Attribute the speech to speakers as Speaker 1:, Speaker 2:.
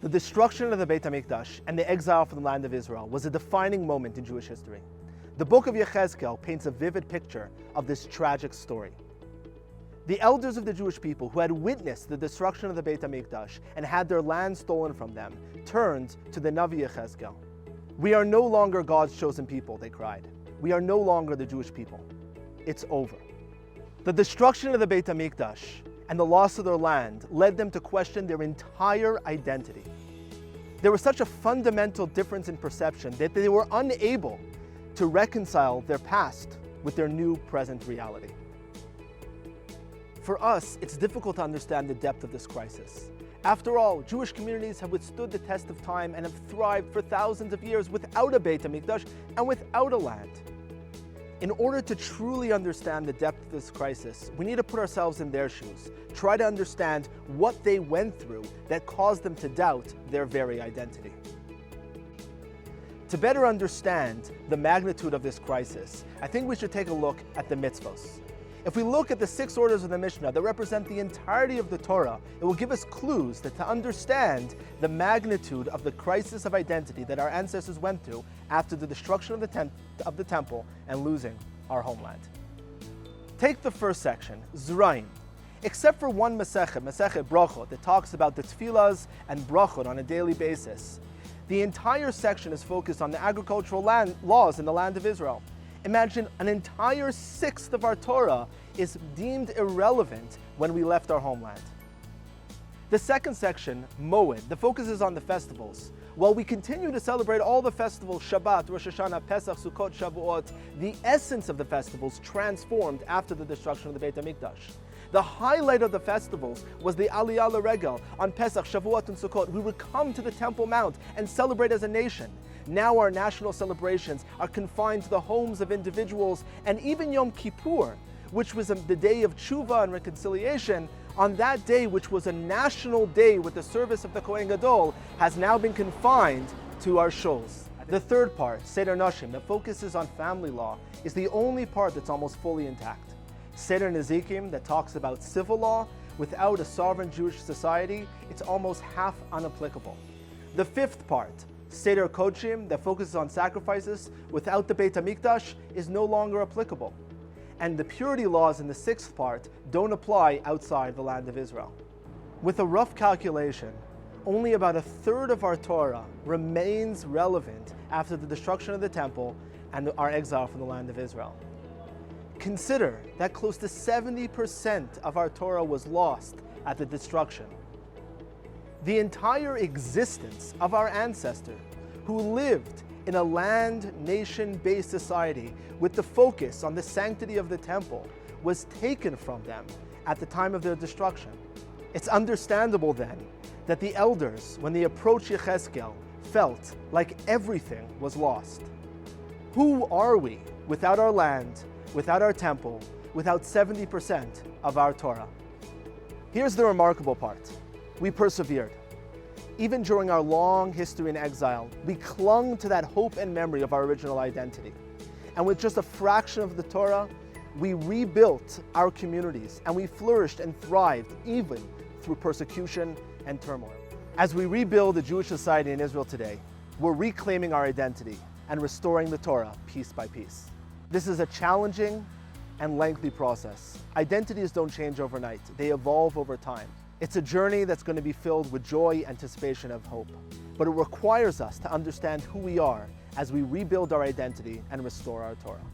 Speaker 1: The destruction of the Beit HaMikdash and the exile from the land of Israel was a defining moment in Jewish history. The Book of Yachaska paints a vivid picture of this tragic story. The elders of the Jewish people who had witnessed the destruction of the Beit HaMikdash and had their land stolen from them turned to the Navi Yachaska. "We are no longer God's chosen people," they cried. "We are no longer the Jewish people. It's over." The destruction of the Beit HaMikdash and the loss of their land led them to question their entire identity. There was such a fundamental difference in perception that they were unable to reconcile their past with their new present reality. For us, it's difficult to understand the depth of this crisis. After all, Jewish communities have withstood the test of time and have thrived for thousands of years without a Beit HaMikdash and without a land. In order to truly understand the depth of this crisis, we need to put ourselves in their shoes, try to understand what they went through that caused them to doubt their very identity. To better understand the magnitude of this crisis, I think we should take a look at the mitzvos. If we look at the 6 orders of the Mishnah that represent the entirety of the Torah, it will give us clues that to understand the magnitude of the crisis of identity that our ancestors went through after the destruction of the temple and losing our homeland. Take the first section, Zraim. Except for one Masechet Brachot, that talks about the tefillas and brachot on a daily basis, the entire section is focused on the agricultural laws in the land of Israel. Imagine an entire 1/6 of our Torah is deemed irrelevant when we left our homeland. The second section, Moed, the focus is on the festivals. While we continue to celebrate all the festivals, Shabbat, Rosh Hashanah, Pesach, Sukkot, Shavuot, the essence of the festivals transformed after the destruction of the Beit HaMikdash. The highlight of the festivals was the Aliyah L'Regel. On Pesach, Shavuot, and Sukkot, we would come to the Temple Mount and celebrate as a nation. Now our national celebrations are confined to the homes of individuals, and even Yom Kippur, which was the day of tshuva and reconciliation, on that day, which was a national day with the service of the Kohen Gadol, has now been confined to our shuls. The third part, Seder Nashim, that focuses on family law, is the only part that's almost fully intact. Seder Nezikim, that talks about civil law, without a sovereign Jewish society, it's almost half unapplicable. The fifth part, Seder Kodshim, that focuses on sacrifices, without the Beit HaMikdash, is no longer applicable. And the purity laws in the 6th part don't apply outside the land of Israel. With a rough calculation, only about 1/3 of our Torah remains relevant after the destruction of the temple and our exile from the land of Israel. Consider that close to 70% of our Torah was lost at the destruction. The entire existence of our ancestor, who lived in a land, nation-based society with the focus on the sanctity of the temple, was taken from them at the time of their destruction. It's understandable then that the elders, when they approached Yechezkel, felt like everything was lost. Who are we without our land, without our temple, without 70% of our Torah? Here's the remarkable part. We persevered. Even during our long history in exile, we clung to that hope and memory of our original identity. And with just a fraction of the Torah, we rebuilt our communities and we flourished and thrived even through persecution and turmoil. As we rebuild the Jewish society in Israel today, we're reclaiming our identity and restoring the Torah piece by piece. This is a challenging and lengthy process. Identities don't change overnight, they evolve over time. It's a journey that's going to be filled with joy, anticipation, and hope. But it requires us to understand who we are as we rebuild our identity and restore our Torah.